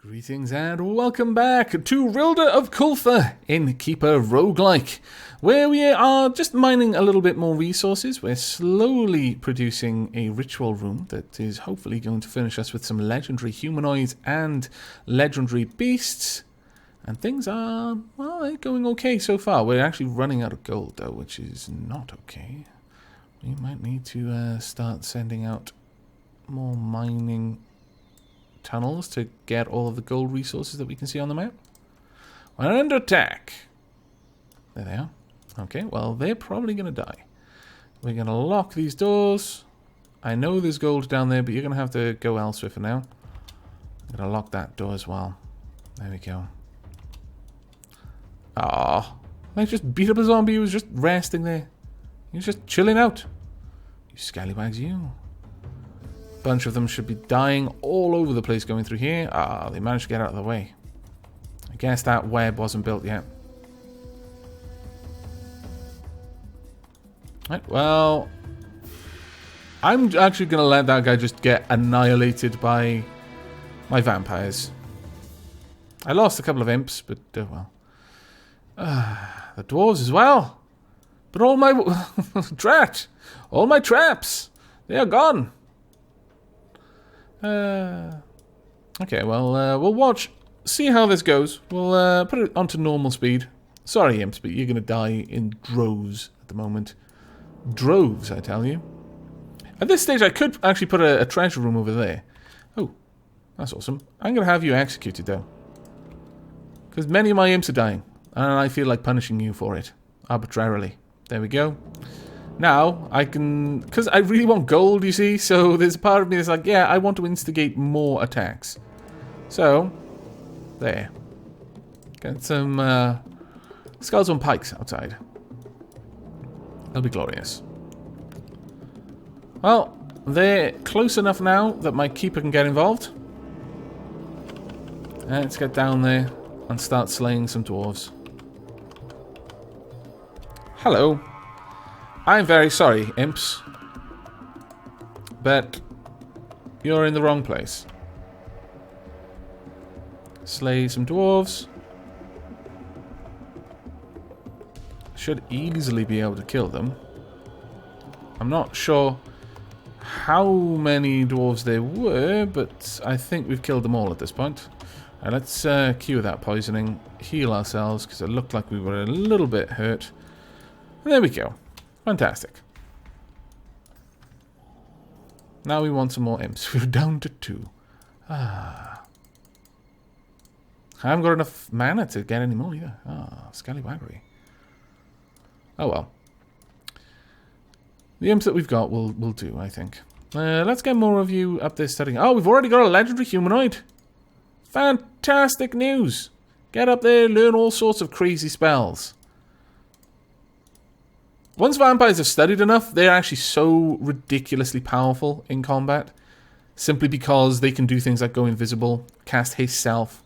Greetings and welcome back to Rilda of Kulfa in Keeper Roguelike, where we are just mining a little bit more resources. We're slowly producing a ritual room that is hopefully going to furnish us with some legendary humanoids and legendary beasts. And things are, well, going okay so far. We're actually running out of gold though, which is not okay. We might need to start sending out more mining tunnels to get all of the gold resources that we can see on the map. We're under attack. There they are. Okay, well, they're probably going to die. We're going to lock these doors. I know there's gold down there, but you're going to have to go elsewhere for now. I'm going to lock that door as well. There we go. Ah, I just beat up a zombie who was just resting there. He was just chilling out. You scallywags, you. Bunch of them should be dying all over the place going through here. Ah, they managed to get out of the way. I guess that web wasn't built yet. Right, well, I'm actually going to let that guy just get annihilated by my vampires. I lost a couple of imps, but well. The dwarves as well. But all my drat, all my traps, they are gone. Okay, well, we'll watch, see how this goes. We'll put it onto normal speed. Sorry, imps, but you're going to die in droves at the moment. Droves, I tell you. At this stage, I could actually put a treasure room over there. Oh, that's awesome. I'm going to have you executed, though. Because many of my imps are dying, and I feel like punishing you for it, arbitrarily. There we go. Now, I can... Because I really want gold, you see, so there's a part of me that's like, yeah, I want to instigate more attacks. So, there. Get some skulls on pikes outside. That'll be glorious. Well, they're close enough now that my keeper can get involved. Let's get down there and start slaying some dwarves. Hello. I'm very sorry, imps. But you're in the wrong place. Slay some dwarves. Should easily be able to kill them. I'm not sure how many dwarves there were, but I think we've killed them all at this point. Right, let's cure that poisoning, heal ourselves, because it looked like we were a little bit hurt. And there we go. Fantastic. Now we want some more imps. We're down to 2. Ah. I haven't got enough mana to get any more either. Ah, scallywaggery. Oh well. The imps that we've got will do, I think. Let's get more of you up there studying. Oh, we've already got a legendary humanoid. Fantastic news. Get up there, learn all sorts of crazy spells. Once vampires have studied enough, they're actually so ridiculously powerful in combat. Simply because they can do things like go invisible, cast haste self.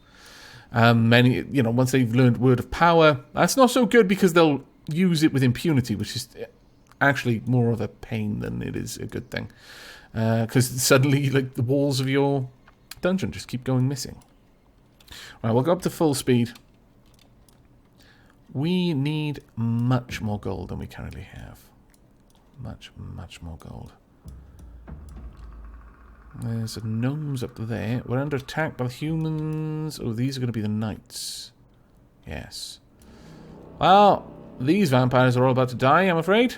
Once they've learned word of power, that's not so good because they'll use it with impunity, which is actually more of a pain than it is a good thing. Because suddenly, like, the walls of your dungeon just keep going missing. Right, we'll go up to full speed. We need much more gold than we currently have. Much, much more gold. There's the gnomes up there. We're under attack by the humans. Oh, these are going to be the knights. Yes. Well, these vampires are all about to die, I'm afraid.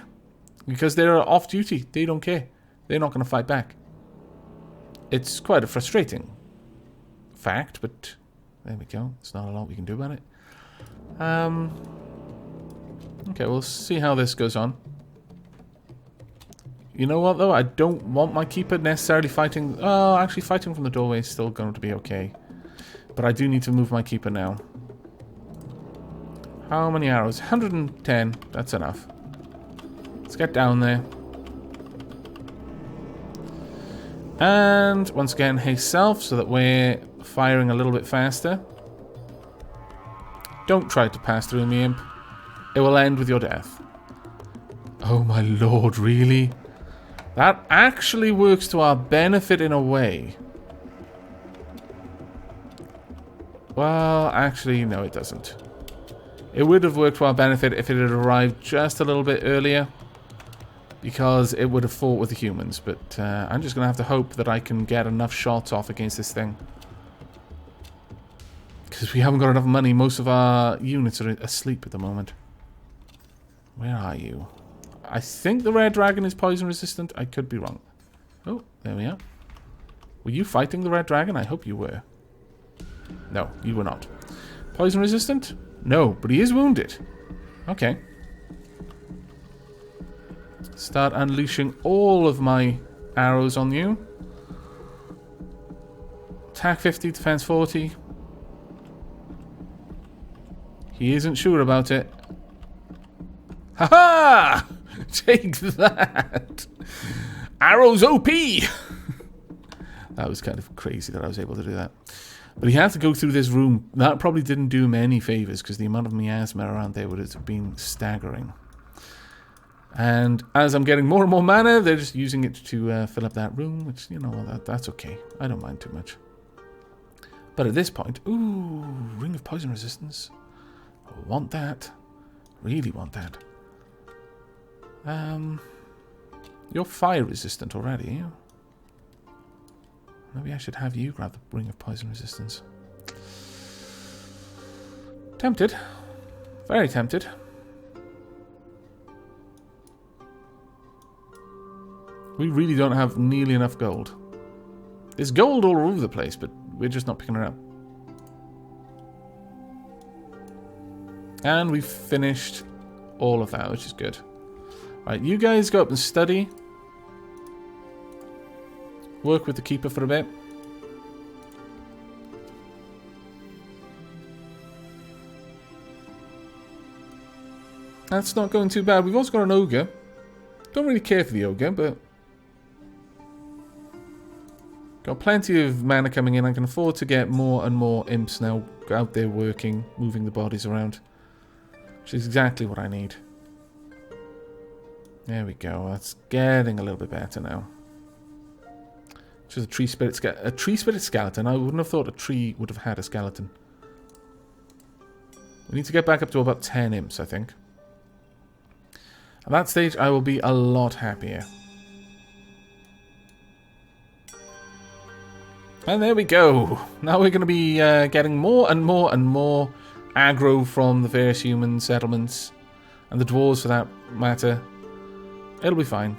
Because they're off duty. They don't care. They're not going to fight back. It's quite a frustrating fact, but there we go. There's not a lot we can do about it. Okay, we'll see how this goes on. You know what, though? I don't want my keeper necessarily fighting... Oh, actually, fighting from the doorway is still going to be okay. But I do need to move my keeper now. How many arrows? 110. That's enough. Let's get down there. And, once again, haste self, so that we're firing a little bit faster. Don't try to pass through me, imp. It will end with your death. Oh my lord, really? That actually works to our benefit in a way. Well, actually, no, it doesn't. It would have worked to our benefit if it had arrived just a little bit earlier, because it would have fought with the humans, but I'm just going to have to hope that I can get enough shots off against this thing. Because we haven't got enough money. Most of our units are asleep at the moment. Where are you? I think the red dragon is poison resistant. I could be wrong. Oh, there we are. Were you fighting the red dragon? I hope you were. No, you were not. Poison resistant? No, but he is wounded. Okay. Start unleashing all of my arrows on you. Attack 50, defense 40. He isn't sure about it. Ha-ha! Take that! Arrows OP! That was kind of crazy that I was able to do that. But he had to go through this room. That probably didn't do him any favours, because the amount of miasma around there would have been staggering. And as I'm getting more and more mana, they're just using it to fill up that room, which, you know, that's okay. I don't mind too much. But at this point, ooh, Ring of Poison Resistance. I want that. Really want that. You're fire resistant already, are you? Maybe I should have you grab the Ring of Poison Resistance. Tempted. Very tempted. We really don't have nearly enough gold. There's gold all over the place, but we're just not picking it up. And we've finished all of that, which is good. Right, you guys go up and study. Work with the Keeper for a bit. That's not going too bad. We've also got an ogre. Don't really care for the ogre, but got plenty of mana coming in. I can afford to get more and more imps now out there working, moving the bodies around. Which is exactly what I need. There we go. That's getting a little bit better now. Just a tree spirit skeleton. I wouldn't have thought a tree would have had a skeleton. We need to get back up to about 10 imps, I think. At that stage, I will be a lot happier. And there we go. Now we're going to be getting more and more and more aggro from the various human settlements. And the dwarves, for that matter. It'll be fine.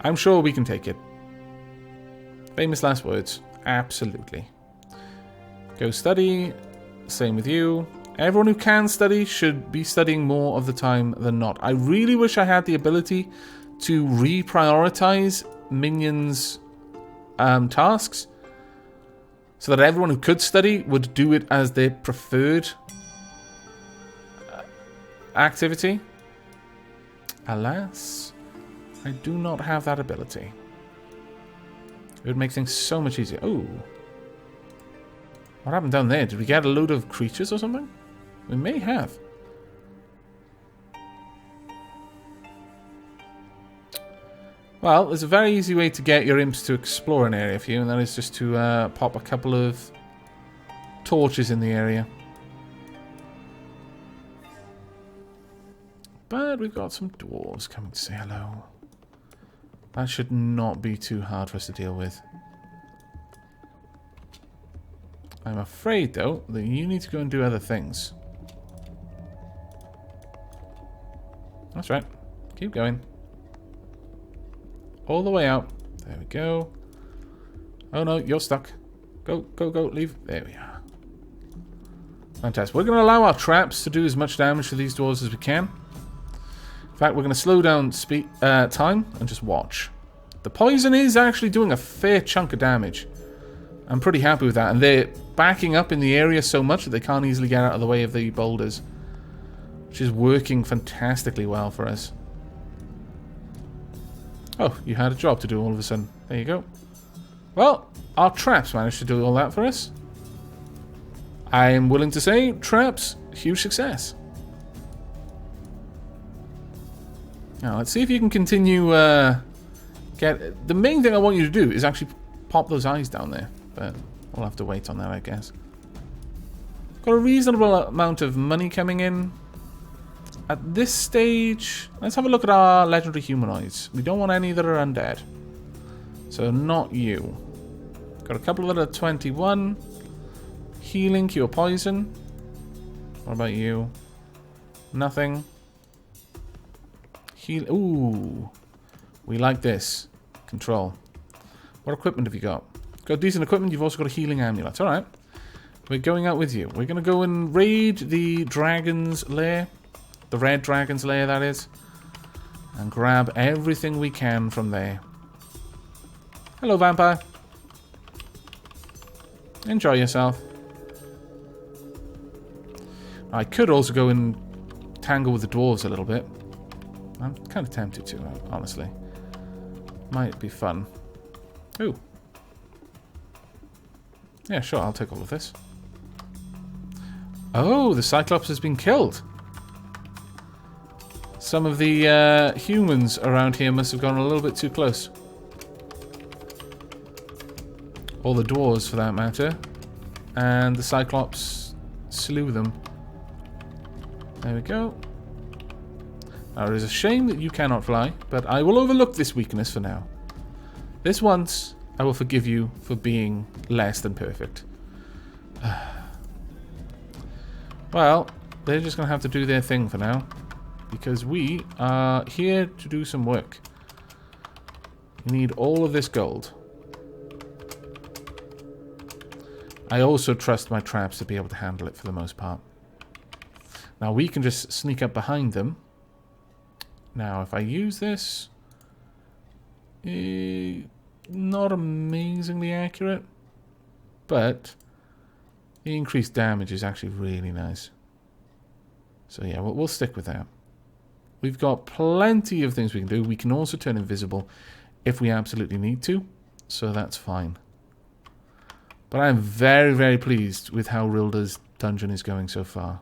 I'm sure we can take it. Famous last words. Absolutely. Go study. Same with you. Everyone who can study should be studying more of the time than not. I really wish I had the ability to reprioritize minions' tasks so that everyone who could study would do it as their preferred activity. Alas, I do not have that ability. It would make things so much easier. Oh. What happened down there? Did we get a load of creatures or something? We may have. Well, there's a very easy way to get your imps to explore an area for you, and that is just to pop a couple of torches in the area. But we've got some dwarves coming to say hello. That should not be too hard for us to deal with. I'm afraid, though, that you need to go and do other things. That's right. Keep going. All the way out. There we go. Oh no, you're stuck. Go, go, go, leave. There we are. Fantastic. We're going to allow our traps to do as much damage to these dwarves as we can. In fact, we're going to slow down time and just watch. The poison is actually doing a fair chunk of damage. I'm pretty happy with that. And they're backing up in the area so much that they can't easily get out of the way of the boulders. Which is working fantastically well for us. Oh, you had a job to do all of a sudden. There you go. Well, our traps managed to do all that for us. I am willing to say, traps, huge success. Now, let's see if you can continue, the main thing I want you to do is actually pop those eyes down there. But we'll have to wait on that, I guess. Got a reasonable amount of money coming in. At this stage, let's have a look at our legendary humanoids. We don't want any that are undead. So not you. Got a couple that are 21. Healing, cure poison. What about you? Nothing. Heal. Ooh. We like this. Control. What equipment have you got? Got decent equipment. You've also got a healing amulet. Alright. We're going out with you. We're going to go and raid the dragon's lair. The red dragon's lair, that is. And grab everything we can from there. Hello, vampire. Enjoy yourself. I could also go and tangle with the dwarves a little bit. I'm kind of tempted to, honestly. Might be fun. Ooh. Yeah, sure, I'll take all of this. Oh, the Cyclops has been killed. Some of the humans around here must have gone a little bit too close. Or the dwarves, for that matter. And the Cyclops slew them. There we go. Now, it is a shame that you cannot fly, but I will overlook this weakness for now. This once, I will forgive you for being less than perfect. Well, they're just going to have to do their thing for now. Because we are here to do some work. We need all of this gold. I also trust my traps to be able to handle it for the most part. Now we can just sneak up behind them. Now if I use this... not amazingly accurate. But the increased damage is actually really nice. So yeah, we'll stick with that. We've got plenty of things we can do. We can also turn invisible if we absolutely need to. So that's fine. But I'm very, very pleased with how Rilda's dungeon is going so far.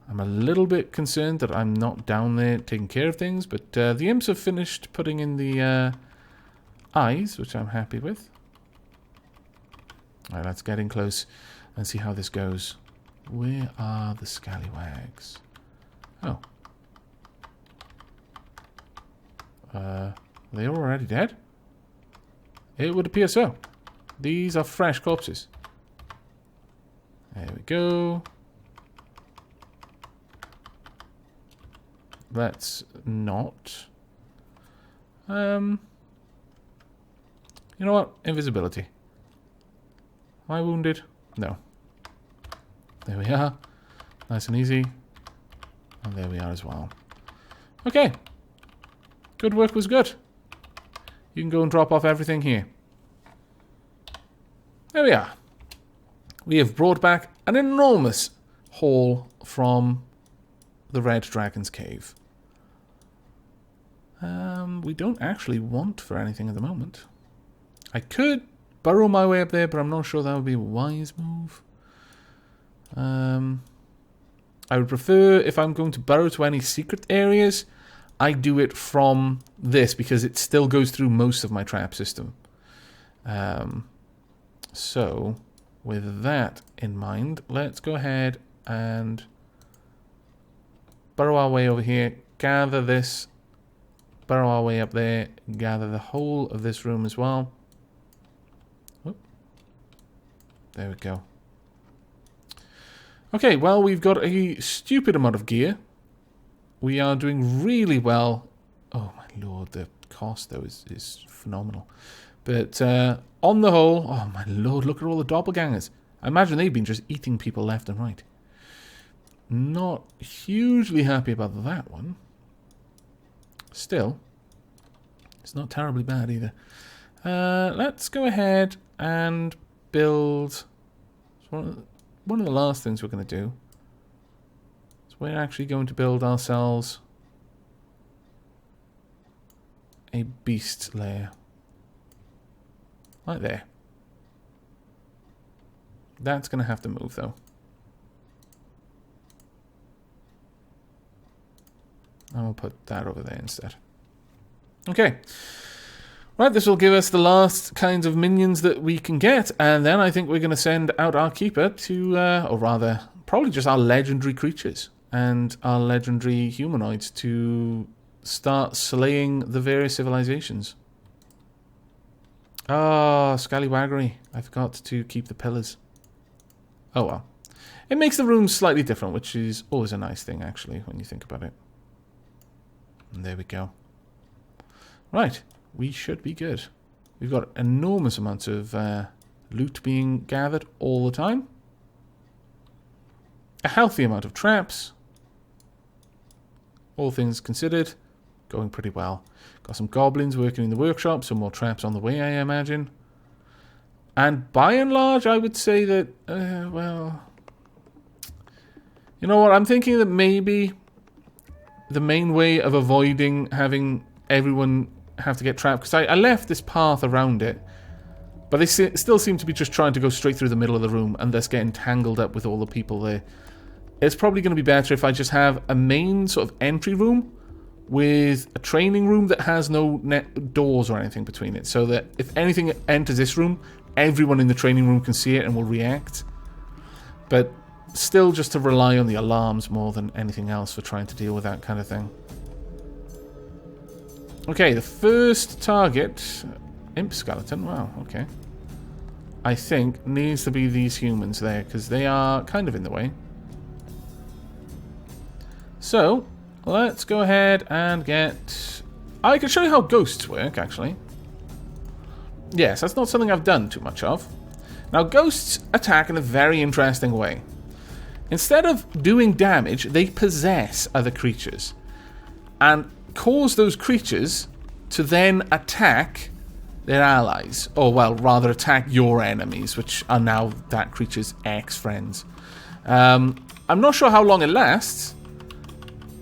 I'm a little bit concerned that I'm not down there taking care of things. But the imps have finished putting in the eyes, which I'm happy with. Alright, let's get in close and see how this goes. Where are the scallywags? Oh. They're already dead? It would appear so. These are fresh corpses. There we go. Let's not. You know what? Invisibility. Am I wounded? No. There we are. Nice and easy. And there we are as well. Okay. Good work was good. You can go and drop off everything here. There we are. We have brought back an enormous haul from the Red Dragon's Cave. We don't actually want for anything at the moment. I could burrow my way up there, but I'm not sure that would be a wise move. I would prefer, if I'm going to burrow to any secret areas, I do it from this, because it still goes through most of my trap system. So, with that in mind, let's go ahead and burrow our way over here, gather this, burrow our way up there, gather the whole of this room as well. Whoop. There we go. Okay, well, we've got a stupid amount of gear. We are doing really well. Oh my lord, the cost though is phenomenal. But on the whole, oh my lord, look at all the doppelgangers. I imagine they've been just eating people left and right. Not hugely happy about that one. Still, it's not terribly bad either. Let's go ahead and build. One of the last things we're going to do. We're actually going to build ourselves a beast lair. Like there. That's going to have to move though. And we'll put that over there instead. Okay. Right, this will give us the last kinds of minions that we can get, and then I think we're going to send out our keeper to, or rather, probably just our legendary creatures and our legendary humanoids to start slaying the various civilizations. Oh, scallywaggery. I forgot to keep the pillars. Oh well. It makes the rooms slightly different, which is always a nice thing, actually, when you think about it. And there we go. Right. We should be good. We've got enormous amounts of loot being gathered all the time. A healthy amount of traps. All things considered, going pretty well. Got some goblins working in the workshop, some more traps on the way, I imagine. And by and large, I would say that, well... You know what, I'm thinking that maybe the main way of avoiding having everyone have to get trapped, because I left this path around it, but they still seem to be just trying to go straight through the middle of the room and thus getting tangled up with all the people there. It's probably going to be better if I just have a main sort of entry room with a training room that has no doors or anything between it, so that if anything enters this room, everyone in the training room can see it and will react. But still just to rely on the alarms more than anything else for trying to deal with that kind of thing. Okay, the first target, imp skeleton, wow, okay. I think needs to be these humans there, because they are kind of in the way. So, let's go ahead and get... I can show you how ghosts work, actually. Yes, that's not something I've done too much of. Now, ghosts attack in a very interesting way. Instead of doing damage, they possess other creatures. And cause those creatures to then attack their allies. Or, well, rather attack your enemies, which are now that creature's ex-friends. I'm not sure how long it lasts,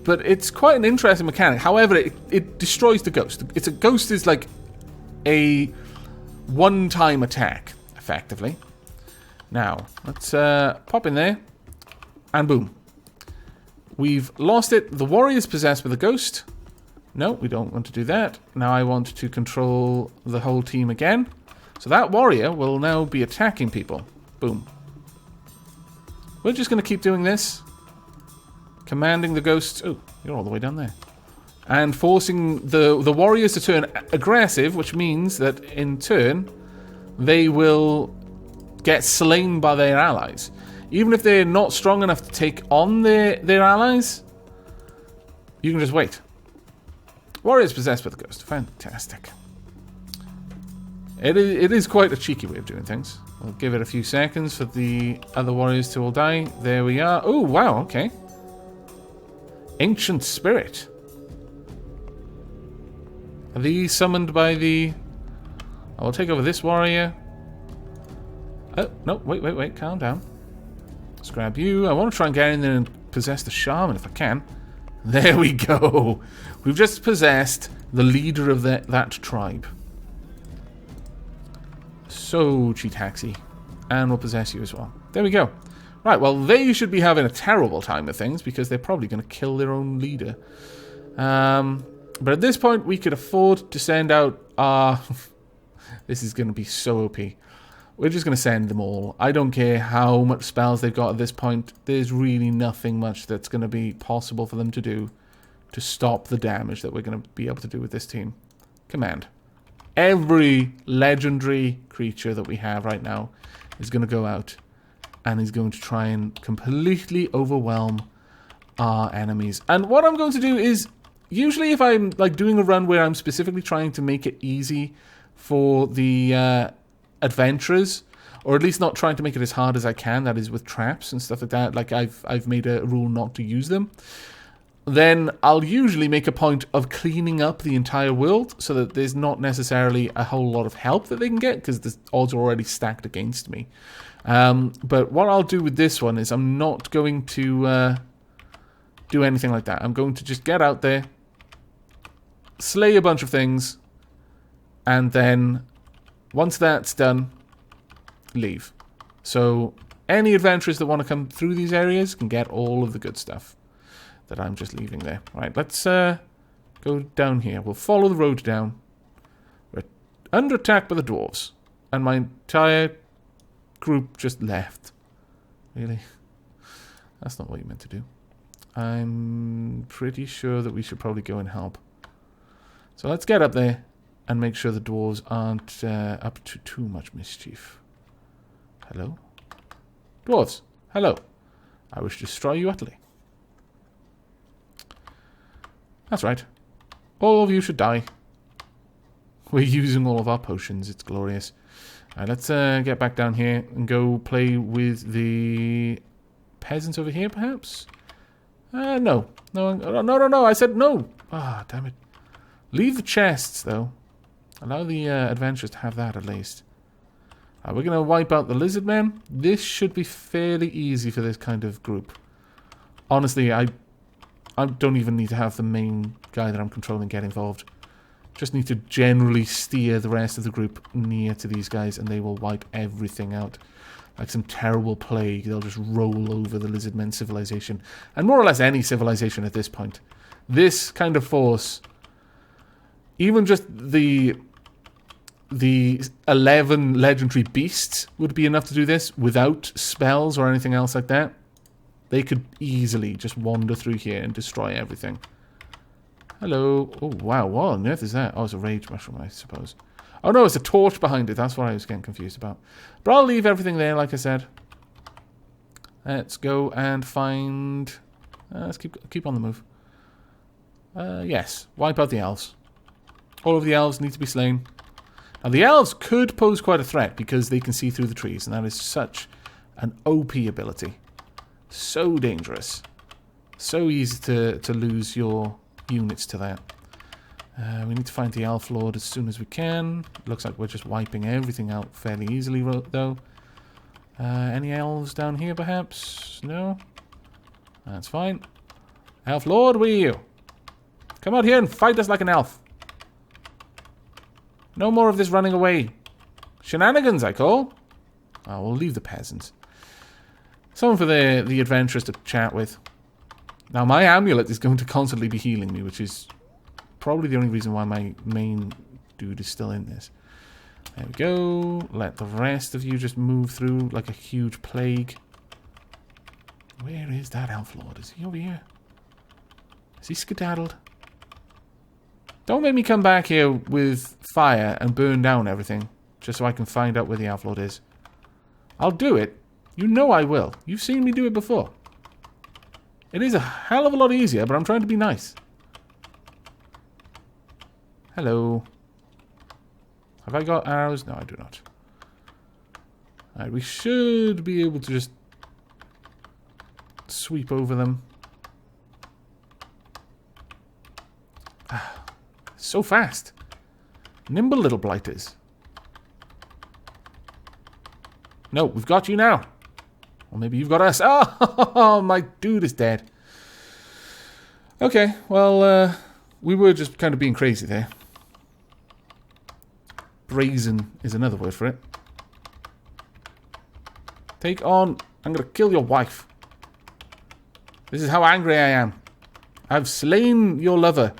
but it's quite an interesting mechanic. However, it destroys the ghost. A ghost is like a one-time attack, effectively. Now, let's pop in there, and boom. We've lost it. The warrior is possessed with a ghost. No, we don't want to do that. Now I want to control the whole team again. So that warrior will now be attacking people. Boom. We're just going to keep doing this. Commanding the ghosts... Oh, you're all the way down there. And forcing the warriors to turn aggressive, which means that in turn, they will get slain by their allies. Even if they're not strong enough to take on their allies, you can just wait. Warriors possessed with a ghost. Fantastic. It is quite a cheeky way of doing things. I'll give it a few seconds for the other warriors to all die. There we are. Oh, wow, okay. Ancient Spirit. Are these summoned by the... I will take over this warrior. Oh, no, wait, calm down. Let's grab you. I want to try and get in there and possess the shaman if I can. There we go. We've just possessed the leader of that tribe. So cheat-haxy. And we'll possess you as well. There we go. Right, well, they should be having a terrible time of things because they're probably going to kill their own leader. But at this point, we could afford to send out our... This is going to be so OP. We're just going to send them all. I don't care how much spells they've got at this point. There's really nothing much that's going to be possible for them to do to stop the damage that we're going to be able to do with this team. Command. Every legendary creature that we have right now is going to go out and is going to try and completely overwhelm our enemies. And what I'm going to do is, usually if I'm like doing a run where I'm specifically trying to make it easy for the adventurers, or at least not trying to make it as hard as I can, that is with traps and stuff like that, like I've made a rule not to use them, then I'll usually make a point of cleaning up the entire world so that there's not necessarily a whole lot of help that they can get because the odds are already stacked against me. But what I'll do with this one is I'm not going to do anything like that. I'm going to just get out there, slay a bunch of things, and then once that's done, leave. So any adventurers that want to come through these areas can get all of the good stuff that I'm just leaving there. Right, let's go down here. We'll follow the road down. We're under attack by the dwarves. And my entire group just left. Really? That's not what you meant to do. I'm pretty sure that we should probably go and help. So let's get up there and make sure the dwarves aren't up to too much mischief. Hello? Dwarves, hello. I wish to destroy you utterly. That's right. All of you should die. We're using all of our potions. It's glorious. Alright, let's get back down here and go play with the peasants over here, perhaps? No. No. I said no. Ah, damn it. Leave the chests, though. Allow the adventurers to have that, at least. We're going to wipe out the lizard men. This should be fairly easy for this kind of group. Honestly, I don't even need to have the main guy that I'm controlling get involved. Just need to generally steer the rest of the group near to these guys, and they will wipe everything out. Like some terrible plague, they'll just roll over the lizard men civilization. And more or less any civilization at this point. This kind of force, even just the 11 legendary beasts would be enough to do this without spells or anything else like that. They could easily just wander through here and destroy everything. Hello. Oh, wow. What on earth is that? Oh, it's a rage mushroom, I suppose. Oh, no, it's a torch behind it. That's what I was getting confused about. But I'll leave everything there, like I said. Let's go and find... let's keep on the move. Yes. Wipe out the elves. All of the elves need to be slain. Now, the elves could pose quite a threat because they can see through the trees, and that is such an OP ability. So dangerous. So easy to lose your units to that. We need to find the elf lord as soon as we can. Looks like we're just wiping everything out fairly easily, though. Any elves down here, perhaps? No? That's fine. Elf lord, where are you? Come out here and fight us like an elf. No more of this running away. Shenanigans, I call. Oh, we'll leave the peasants. Someone for the adventurers to chat with. Now, my amulet is going to constantly be healing me, which is probably the only reason why my main dude is still in this. There we go. Let the rest of you just move through like a huge plague. Where is that elf lord? Is he over here? Is he skedaddled? Don't make me come back here with fire and burn down everything just so I can find out where the elf lord is. I'll do it. You know I will. You've seen me do it before. It is a hell of a lot easier, but I'm trying to be nice. Hello. Have I got arrows? No, I do not. Alright, we should be able to just sweep over them. So fast. Nimble little blighters. No, we've got you now. Or maybe you've got us. Oh, my dude is dead. Okay, well, we were just kind of being crazy there. Brazen is another word for it. Take on. I'm going to kill your wife. This is how angry I am. I've slain your lover.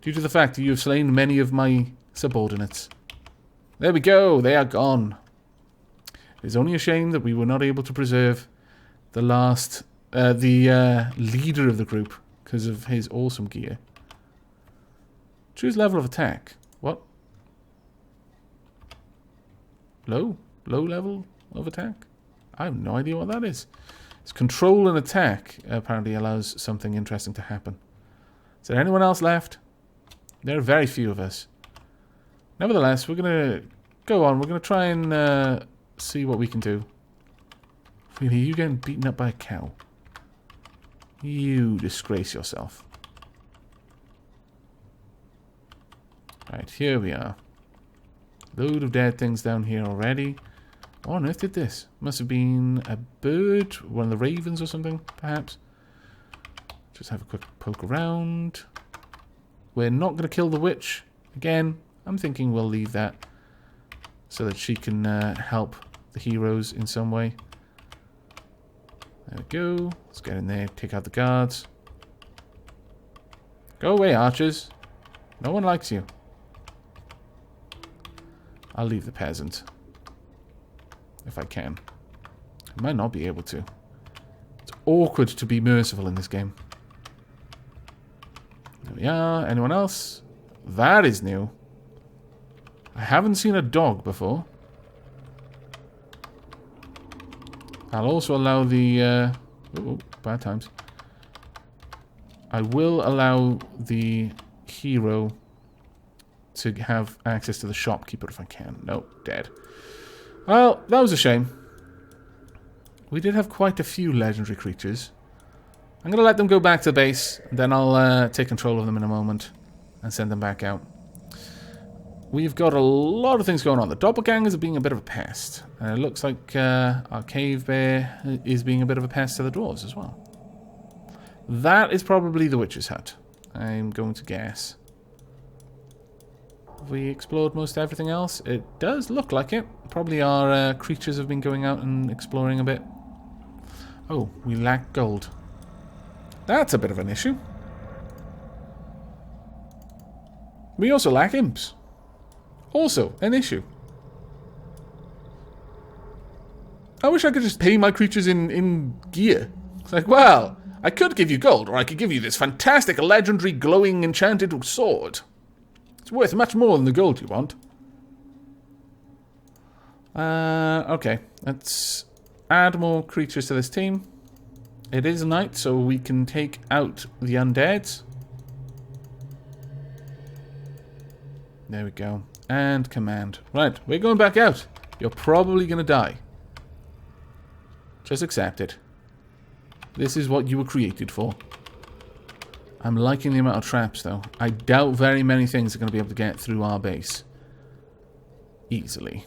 Due to the fact that you have slain many of my subordinates. There we go. They are gone. It's only a shame that we were not able to preserve the last, leader of the group because of his awesome gear. Choose level of attack. What? Low? Low level of attack? I have no idea what that is. It's control and attack apparently allows something interesting to happen. Is there anyone else left? There are very few of us. Nevertheless, we're going to go on. We're going to try and see what we can do. Really, you getting beaten up by a cow? You disgrace yourself. Right, here we are. Load of dead things down here already. What on earth did this? Must have been a bird, one of the ravens or something, perhaps. Just have a quick poke around. We're not going to kill the witch. Again, I'm thinking we'll leave that so that she can help the heroes in some way. There we go. Let's get in there, take out the guards. Go away, archers. No one likes you. I'll leave the peasant. If I can. I might not be able to. It's awkward to be merciful in this game. There we are. Anyone else? That is new. I haven't seen a dog before. I'll also allow the... oh, bad times. I will allow the hero to have access to the shopkeeper if I can. No, dead. Well, that was a shame. We did have quite a few legendary creatures. I'm going to let them go back to the base, and then I'll take control of them in a moment and send them back out. We've got a lot of things going on. The doppelgangers are being a bit of a pest. And it looks like our cave bear is being a bit of a pest to the dwarves as well. That is probably the witch's hut, I'm going to guess. Have we explored most everything else? It does look like it. Probably our creatures have been going out and exploring a bit. Oh, we lack gold. That's a bit of an issue. We also lack imps. Also, an issue. I wish I could just pay my creatures in gear. It's like, well, I could give you gold, or I could give you this fantastic, legendary, glowing, enchanted sword. It's worth much more than the gold you want. Okay, let's add more creatures to this team. It is night, so we can take out the undeads. There we go. And command. Right, we're going back out. You're probably going to die. Just accept it. This is what you were created for. I'm liking the amount of traps, though. I doubt very many things are going to be able to get through our base. Easily.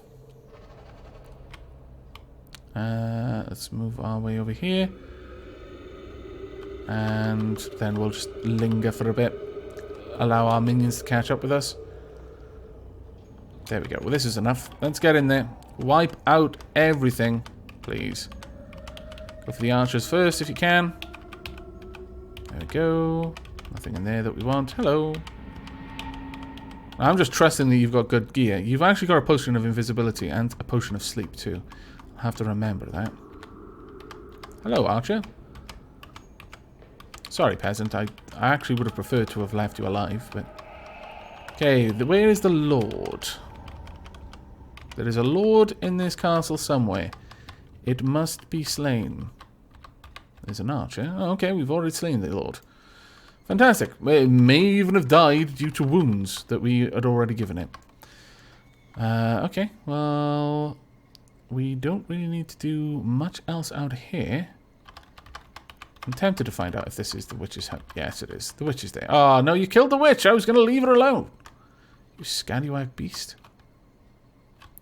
Let's move our way over here. And then we'll just linger for a bit. Allow our minions to catch up with us. There we go. Well, this is enough. Let's get in there. Wipe out everything, please. Go for the archers first if you can. There we go. Nothing in there that we want. Hello. I'm just trusting that you've got good gear. You've actually got a potion of invisibility and a potion of sleep too. I'll have to remember that. Hello, archer. Sorry, peasant. I actually would have preferred to have left you alive, but... Okay, where is the lord? There is a lord in this castle somewhere. It must be slain. There's an archer. Oh, okay, we've already slain the lord. Fantastic. It may even have died due to wounds that we had already given it. Okay, well... We don't really need to do much else out here. I'm tempted to find out if this is the witch's hut. Yes, it is. The witch is there. Oh, no, you killed the witch. I was going to leave her alone. You scallywag beast.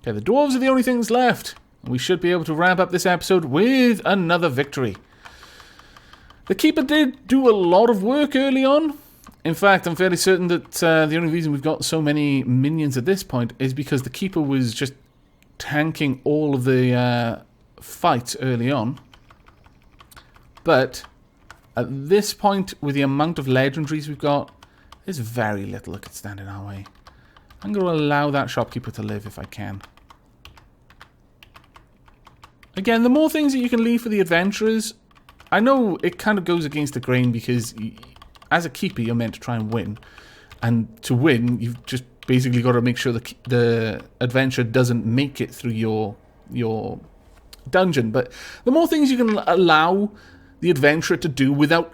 Okay, the dwarves are the only things left. And we should be able to wrap up this episode with another victory. The keeper did do a lot of work early on. In fact, I'm fairly certain that the only reason we've got so many minions at this point is because the keeper was just tanking all of the fights early on. But at this point, with the amount of legendaries we've got, there's very little that could stand in our way. I'm going to allow that shopkeeper to live if I can. Again, the more things that you can leave for the adventurers, I know it kind of goes against the grain because as a keeper, you're meant to try and win. And to win, you've just basically got to make sure the adventurer doesn't make it through your dungeon. But the more things you can allow the adventurer to do without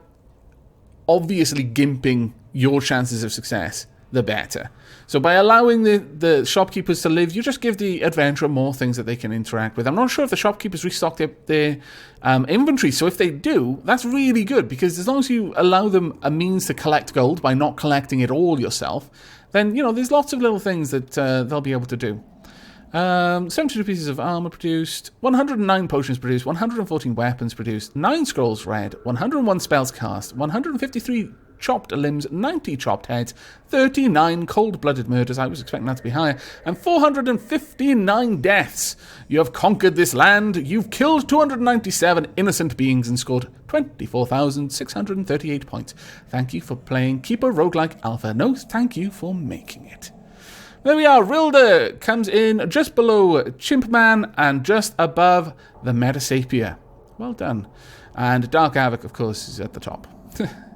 obviously gimping your chances of success, the better. So by allowing the shopkeepers to live, you just give the adventurer more things that they can interact with. I'm not sure if the shopkeepers restock their inventory, so if they do, that's really good, because as long as you allow them a means to collect gold by not collecting it all yourself, then, you know, there's lots of little things that they'll be able to do. 72 pieces of armor produced, 109 potions produced, 114 weapons produced, 9 scrolls read, 101 spells cast, 153 chopped limbs, 90 chopped heads, 39 cold-blooded murders, I was expecting that to be higher, and 459 deaths. You have conquered this land, you've killed 297 innocent beings and scored 24,638 points. Thank you for playing Keeper Roguelike Alpha. No, thank you for making it. There we are. Rilda comes in just below Chimpman and just above the Metasapia. Well done. And Dark Havoc, of course, is at the top.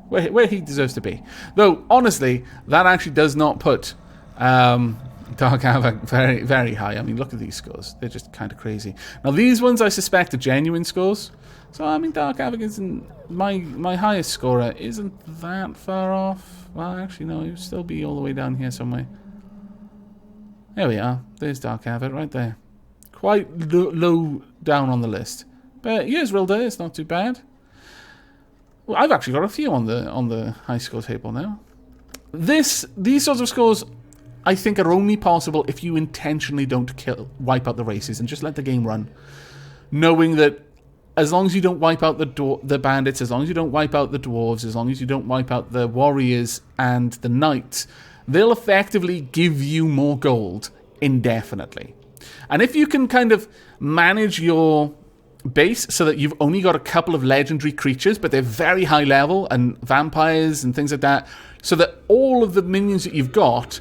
where he deserves to be. Though, honestly, that actually does not put Dark Havoc very, very high. I mean, look at these scores. They're just kind of crazy. Now, these ones I suspect are genuine scores. So, I mean, Dark Havoc isn't... My highest scorer isn't that far off. Well, actually, no. He'll still be all the way down here somewhere. There we are. There's Dark Havoc right there. Quite low down on the list. But here's Rilda. It's not too bad. Well, I've actually got a few on the high score table now. These sorts of scores, I think, are only possible if you intentionally don't wipe out the races and just let the game run. Knowing that as long as you don't wipe out the bandits, as long as you don't wipe out the dwarves, as long as you don't wipe out the warriors and the knights, they'll effectively give you more gold indefinitely. And if you can kind of manage your base so that you've only got a couple of legendary creatures, but they're very high level, and vampires and things like that, so that all of the minions that you've got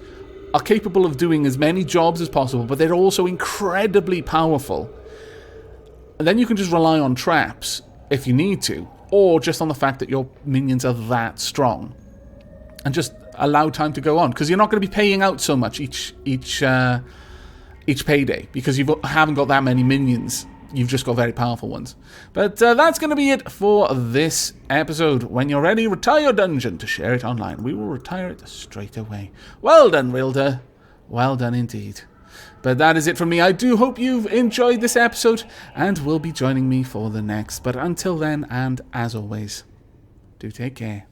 are capable of doing as many jobs as possible, but they're also incredibly powerful. And then you can just rely on traps if you need to, or just on the fact that your minions are that strong. And just allow time to go on, because you're not going to be paying out so much each payday, because you haven't got that many minions. You've just got very powerful ones. But that's going to be it for this episode. When you're ready, retire your dungeon to share it online. We will retire it straight away. Well done, Rilda. Well done indeed. But that is it from me. I do hope you've enjoyed this episode and will be joining me for the next. But until then, and as always, do take care.